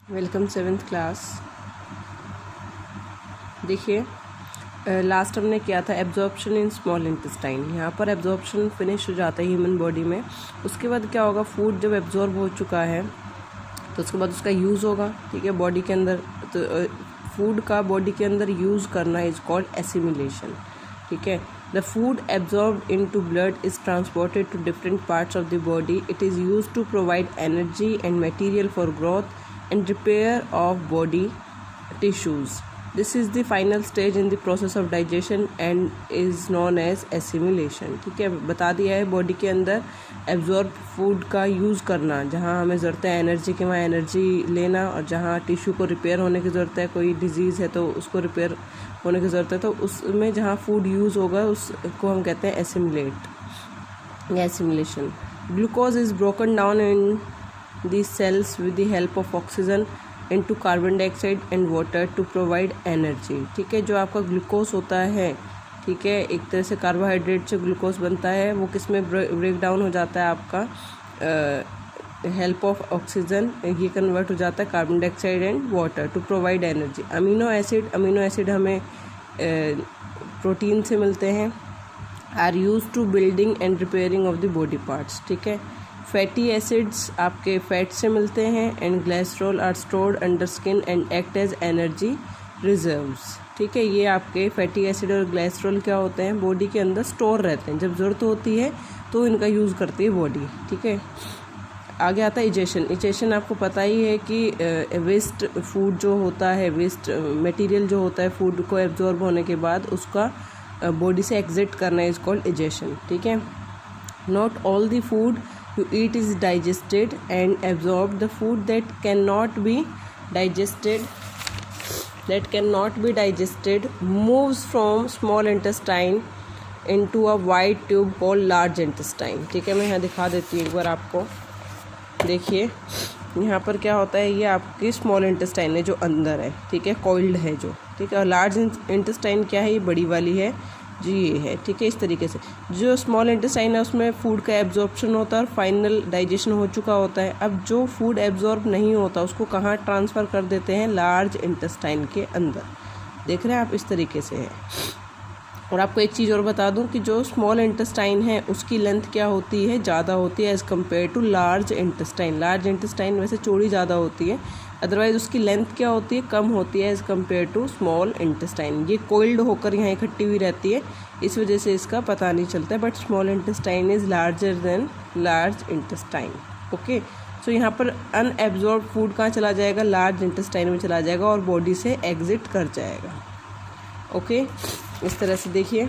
Welcome 7th class. देखिए last हमने किया था एब्जॉर्प्शन इन स्मॉल इंटेस्टाइन। यहाँ पर एब्जॉर्प्शन फिनिश हो जाता है ह्यूमन बॉडी में। उसके बाद क्या होगा, फूड जब एब्जॉर्ब हो चुका है तो उसके बाद उसका यूज़ होगा, ठीक है, बॉडी के अंदर। तो फूड का बॉडी के अंदर यूज़ करना इज़ कॉल्ड एसिमिलेशन, ठीक है। The food absorbed into blood is transported to different parts of the body. It is used to provide energy and material for growth and repair of body tissues. This is the final stage in the process of digestion and is known as assimilation, ठीक है। बता दिया है body के अंदर absorb food का use करना, जहाँ हमें ज़रूरत है एनर्जी की वहाँ एनर्जी लेना, और जहाँ टिश्यू को रिपेयर होने की ज़रूरत है, कोई डिजीज़ है तो उसको रिपेयर होने की ज़रूरत है, तो उसमें जहाँ फूड यूज़ होगा उसको हम कहते हैं एसिमिलेट या assimilation. Glucose is broken down in these cells with the help of oxygen into carbon dioxide and water to provide energy, ठीक है। जो आपका ग्लूकोज होता है, ठीक है, एक तरह से कार्बोहाइड्रेट से ग्लूकोज बनता है, वो किस में ब्रेक डाउन हो जाता है, आपका हेल्प ऑफ ऑक्सीजन, ये कन्वर्ट हो जाता है carbon dioxide and water to provide energy. Amino acid हमें प्रोटीन से मिलते हैं, are use to building and repairing of the body parts, ठीक है। फैटी एसिड्स आपके फैट से मिलते हैं, and glycerol are stored under skin and act as energy reserves, ठीक है। ये आपके फैटी एसिड और ग्लिसरॉल क्या होते हैं, बॉडी के अंदर स्टोर रहते हैं, जब ज़रूरत होती है तो इनका यूज़ करती है बॉडी, ठीक है। आगे आता है इजेशन आपको पता ही है कि वेस्ट फूड जो होता है, वेस्ट मटेरियल जो होता है फूड को एब्जॉर्ब होने के बाद उसका बॉडी से एग्जिट करना इज़ कॉल्ड इजेशन, ठीक है। Not all the food you eat is digested and absorbed. The food that cannot be digested moves from small intestine into a wide tube called large intestine, ठीक है। मैं यहाँ दिखा देती हूँ एक बार आपको। देखिए यहाँ पर क्या होता है, ये आपकी स्मॉल इंटेस्टाइन है जो अंदर है, ठीक है, कॉइल्ड है जो, ठीक है। और लार्ज इंटेस्टाइन क्या है, ये बड़ी वाली है जी, ये है, ठीक है। इस तरीके से जो स्मॉल इंटेस्टाइन है उसमें फूड का एब्जॉर्प्शन होता है और फाइनल डाइजेशन हो चुका होता है। अब जो फूड एब्जॉर्ब नहीं होता उसको कहाँ ट्रांसफ़र कर देते हैं, लार्ज इंटेस्टाइन के अंदर। देख रहे हैं आप, इस तरीके से है। और आपको एक चीज़ और बता दूं कि जो स्मॉल इंटेस्टाइन है उसकी लेंथ क्या होती है, ज़्यादा होती है as compare to large intestine. Large intestine वैसे चौड़ी ज़्यादा होती है, अदरवाइज़ उसकी लेंथ क्या होती है, कम होती है as compare to small intestine. ये कोइल्ड होकर यहाँ इकट्ठी हुई रहती है, इस वजह से इसका पता नहीं चलता है, but small intestine is larger than large intestine, okay. So यहाँ पर अनएब्जॉर्ब फूड कहाँ चला जाएगा, लार्ज इंटेस्टाइन में चला जाएगा और बॉडी से एग्जिट कर जाएगा, ओके। इस तरह से देखिए,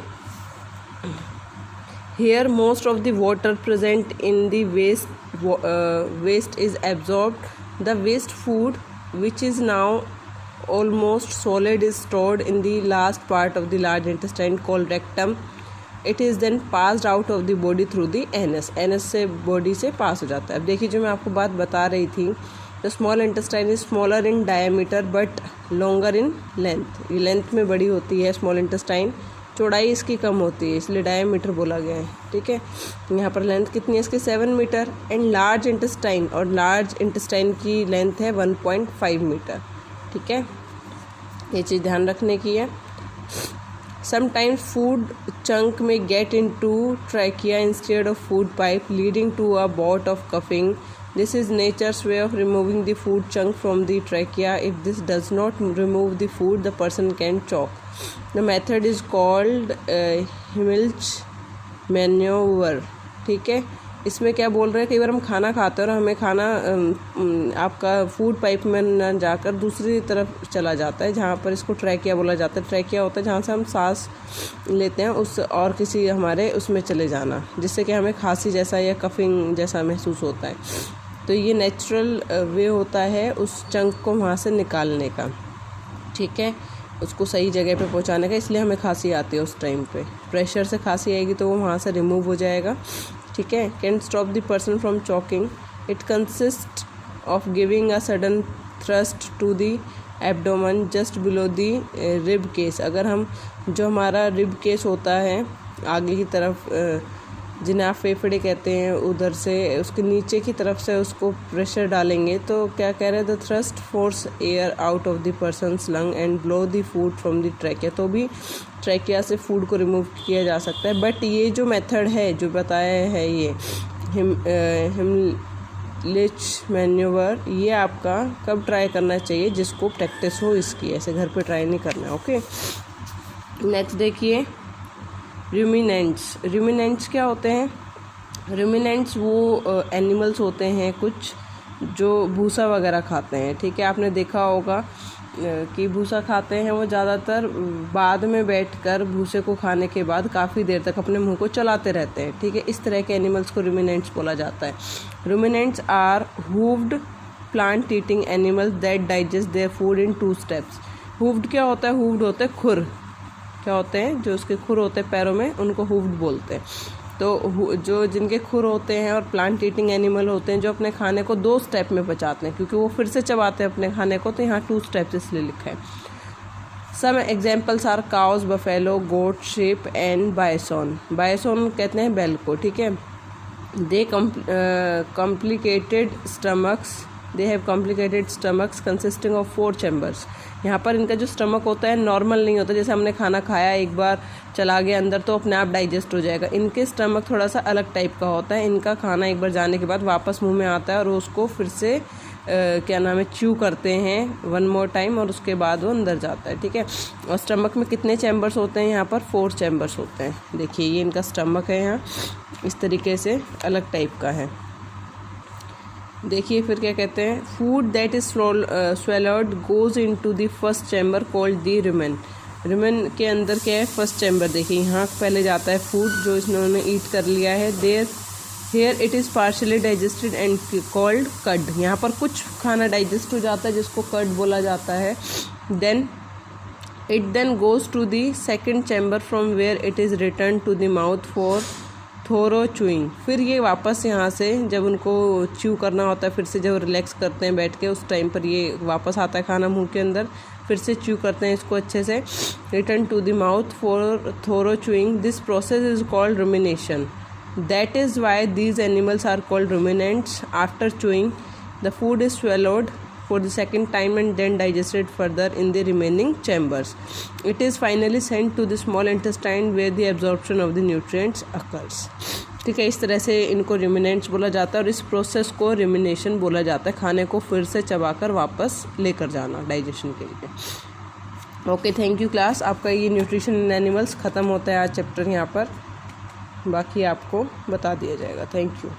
here most of the water present in the waste is absorbed. The waste food, which is now almost solid, is stored in the last part of the large intestine called rectum. It is then passed out of the body through the anus. Anus से body से पास हो जाता है। अब देखिए जो मैं आपको बात बता रही थी, the small intestine is smaller in diameter but longer in length. ये लेंथ में बड़ी होती है स्मॉल इंटेस्टाइन, चौड़ाई इसकी कम होती है, इसलिए डायमीटर बोला गया है, ठीक है। यहाँ पर लेंथ कितनी है इसकी, 7 मीटर। एंड लार्ज इंटेस्टाइन, और लार्ज इंटेस्टाइन की लेंथ है 1.5 मीटर, ठीक है। ये चीज़ ध्यान रखने की है। Sometimes food chunk may get into trachea instead of food pipe, leading to a bout of coughing. This is nature's way of removing the food chunk from the trachea. If this does not remove the food, the person can choke. The method is called Heimlich maneuver, ठीक है। इसमें क्या बोल रहे हैं, कई बार हम खाना खाते हैं और हमें खाना आपका फूड पाइप में न जाकर दूसरी तरफ चला जाता है, जहाँ पर इसको ट्रैकिया बोला जाता है। ट्रैकिया होता है जहाँ से हम सांस लेते हैं, उस और किसी हमारे उसमें चले जाना, जिससे कि हमें खांसी जैसा या कफिंग जैसा महसूस होता है। तो ये नेचुरल वे होता है उस चंक को वहाँ से निकालने का, ठीक है, उसको सही जगह पे पहुँचाने का। इसलिए हमें खांसी आती है उस टाइम पे, प्रेशर से खांसी आएगी तो वो वहाँ से रिमूव हो जाएगा, ठीक है। Can stop the person from choking. It consist of giving a sudden thrust to the abdomen just below the rib cage. अगर हम जो हमारा रिब केस होता है आगे की तरफ जिन्हें आप फेफड़े कहते हैं, उधर से उसके नीचे की तरफ से उसको प्रेशर डालेंगे तो क्या कह रहे हैं, the thrust force air out of the persons lung and blow the food from the trachea. तो भी ट्रैकिया से फूड को रिमूव किया जा सकता है। बट ये जो मेथड है जो बताया है ये हिमलिच मैन्यूवर, ये आपका कब ट्राई करना चाहिए, जिसको प्रैक्टिस हो इसकी, ऐसे घर पे ट्राई नहीं करना है। ओके, नेक्स्ट देखिए रूमिनेंट्स क्या होते हैं। रूमिनेंट्स वो एनिमल्स होते हैं कुछ जो भूसा वगैरह खाते हैं, ठीक है। आपने देखा होगा कि भूसा खाते हैं वो ज़्यादातर बाद में बैठकर भूसे को खाने के बाद काफ़ी देर तक अपने मुंह को चलाते रहते हैं, ठीक है। इस तरह के एनिमल्स को रूमिनेंट्स बोला जाता है। Ruminants are hooved plant eating animals that digest their food in 2 steps. Hooved क्या होता है, हूव्ड होते हैं खुर, क्या होते हैं, जो उसके खुर होते हैं पैरों में, उनको हूव्ड बोलते हैं। तो जो जिनके खुर होते हैं और प्लांट ईटिंग एनिमल होते हैं जो अपने खाने को 2 स्टेप में पचाते हैं, क्योंकि वो फिर से चबाते हैं अपने खाने को, तो यहाँ 2 स्टेप्स इसलिए लिखा है। Some examples are cows, buffalo, goat, sheep and bison. Bison कहते हैं बैल को, ठीक है। They complicated stomachs, they have complicated stomachs consisting of 4 chambers. यहाँ पर इनका जो स्टमक होता है नॉर्मल नहीं होता, जैसे हमने खाना खाया एक बार चला गया अंदर तो अपने आप डाइजेस्ट हो जाएगा। इनके स्टमक थोड़ा सा अलग टाइप का होता है। इनका खाना एक बार जाने के बाद वापस मुंह में आता है और उसको फिर से क्या नाम है, च्यू करते हैं 1 मोर टाइम, और उसके बाद वो अंदर जाता है, ठीक है। और स्टमक में कितने चैम्बर्स होते हैं, यहाँ पर 4 चैम्बर्स होते हैं। देखिए ये इनका स्टमक है, यहाँ इस तरीके से अलग टाइप का है। देखिए फिर क्या कहते हैं, food that is swallowed goes into the first chamber called the rumen. Rumen के अंदर क्या है, फर्स्ट चैम्बर। देखिए यहाँ पहले जाता है फूड जो इन्होंने ईट कर लिया है। Here it is partially digested and called cud. यहाँ पर कुछ खाना डाइजेस्ट हो जाता है जिसको कड बोला जाता है। Then it goes to the second chamber from where it is return to the mouth for thorough chewing. फिर ये वापस यहाँ से जब उनको च्यू करना होता है, फिर से जब रिलैक्स करते हैं बैठ के, उस टाइम पर ये वापस आता है खाना मुंह के अंदर, फिर से च्यू करते हैं इसको अच्छे से। Return to the mouth for thorough chewing. This process is called rumination. That is why these animals are called ruminants. After chewing the food is swallowed for the second time and then digested further in the remaining chambers. It is finally sent to the small intestine where the absorption of the nutrients occurs. ठीक है, इस तरह से इनको रुमिनेंट्स बोला जाता है और इस प्रोसेस को रुमिनेशन बोला जाता है, खाने को फिर से चबाकर वापस लेकर जाना डाइजेशन के लिए। Okay, thank you class. आपका ये न्यूट्रिशन इन एनिमल्स ख़त्म होता है आज चैप्टर यहाँ पर, बाकी आपको बता दिया जाएगा। Thank you.